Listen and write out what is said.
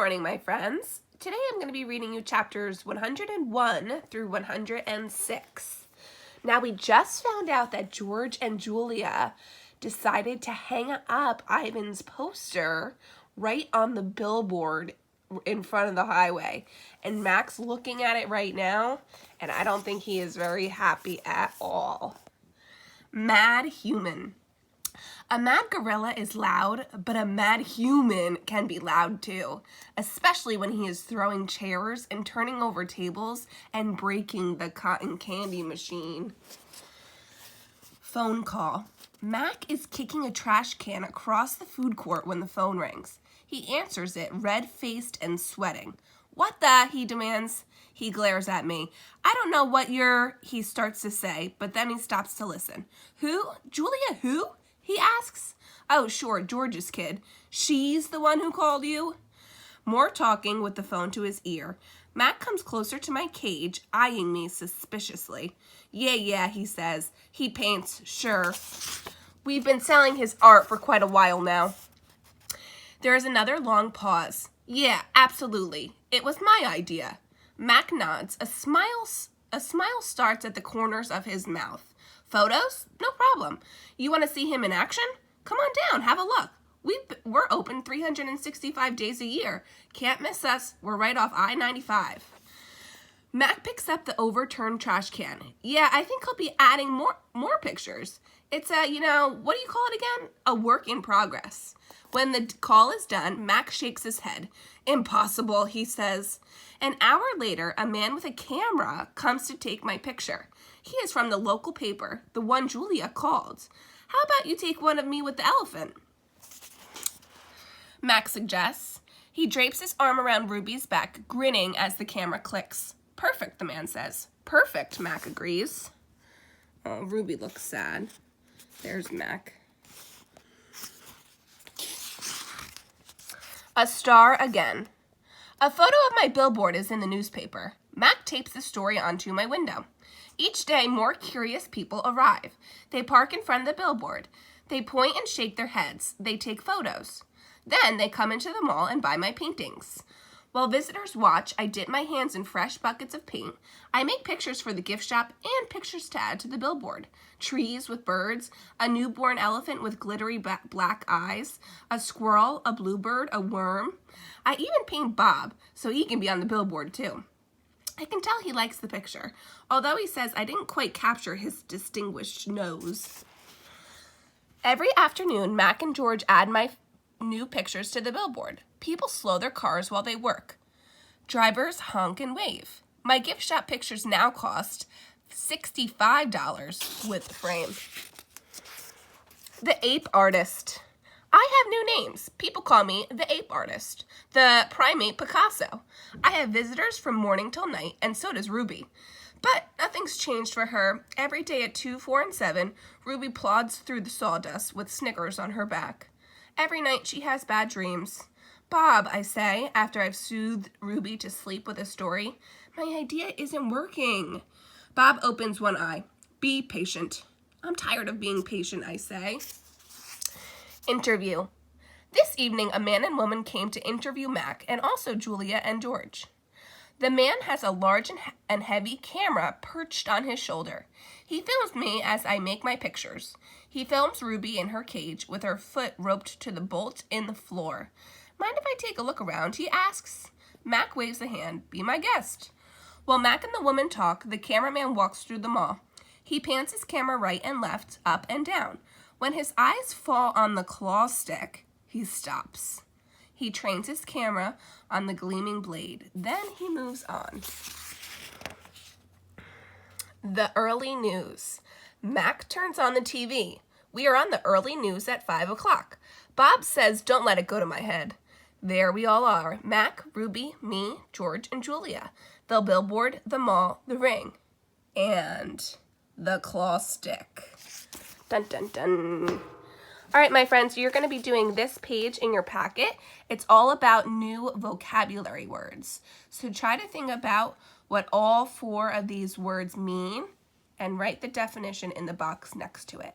Morning, my friends. Today I'm going to be reading you chapters 101 through 106. Now, we just found out that George and Julia decided to hang up Ivan's poster right on the billboard in front of the highway. And Mac's looking at it right now, and I don't think he is very happy at all. Mad human. A mad gorilla is loud, but a mad human can be loud too, especially when he is throwing chairs and turning over tables and breaking the cotton candy machine. Phone call. Mac is kicking a trash can across the food court when the phone rings. He answers it, red-faced and sweating. "What the?" he demands. He glares at me. "I don't know what he starts to say, but then he stops to listen. "Who? Julia who?" he asks. "Oh, sure, George's kid. She's the one who called you?" More talking with the phone to his ear. Mac comes closer to my cage, eyeing me suspiciously. Yeah, he says. He paints, sure. We've been selling his art for quite a while now. There is another long pause. Yeah, absolutely. It was my idea. Mac nods. A smile starts at the corners of his mouth. Photos? No problem. You want to see him in action? Come on down, have a look. We're open 365 days a year. Can't miss us. We're right off I-95. Mac picks up the overturned trash can. Yeah, I think he'll be adding more pictures. It's what do you call it again? A work in progress. When the call is done, Mac shakes his head. Impossible, he says. An hour later, a man with a camera comes to take my picture. He is from the local paper, the one Julia called. How about you take one of me with the elephant? Mac suggests. He drapes his arm around Ruby's back, grinning as the camera clicks. Perfect, the man says. Perfect, Mac agrees. Oh, Ruby looks sad. There's Mac. A star again. A photo of my billboard is in the newspaper. Mac tapes the story onto my window. Each day, more curious people arrive. They park in front of the billboard. They point and shake their heads. They take photos. Then they come into the mall and buy my paintings. While visitors watch, I dip my hands in fresh buckets of paint. I make pictures for the gift shop and pictures to add to the billboard. Trees with birds, a newborn elephant with glittery black eyes, a squirrel, a bluebird, a worm. I even paint Bob so he can be on the billboard too. I can tell he likes the picture, although he says I didn't quite capture his distinguished nose. Every afternoon, Mac and George add my new pictures to the billboard. People slow their cars while they work. Drivers honk and wave. My gift shop pictures now cost $65 with the frame. The Ape Artist. I have new names. People call me the Ape Artist, the Primate Picasso. I have visitors from morning till night, and so does Ruby. But nothing's changed for her. Every day at 2, 4, and 7, Ruby plods through the sawdust with Snickers on her back. Every night she has bad dreams. Bob, I say, after I've soothed Ruby to sleep with a story, my idea isn't working. Bob opens one eye. Be patient. I'm tired of being patient, I say. Interview. This evening, a man and woman came to interview Mac and also Julia and George. The man has a large and heavy camera perched on his shoulder. He films me as I make my pictures. He films Ruby in her cage with her foot roped to the bolt in the floor. Mind if I take a look around? He asks. Mac waves a hand. Be my guest. While Mac and the woman talk, the cameraman walks through the mall. He pans his camera right and left, up and down. When his eyes fall on the claw stick, he stops. He trains his camera on the gleaming blade. Then he moves on. The early news. Mac turns on the TV. We are on the early news at 5 o'clock. Bob says, don't let it go to my head. There we all are. Mac, Ruby, me, George, and Julia. The billboard, the mall, the ring. And the claw stick. Dun, dun, dun. All right, my friends, you're going to be doing this page in your packet. It's all about new vocabulary words. So try to think about what all 4 of these words mean and write the definition in the box next to it.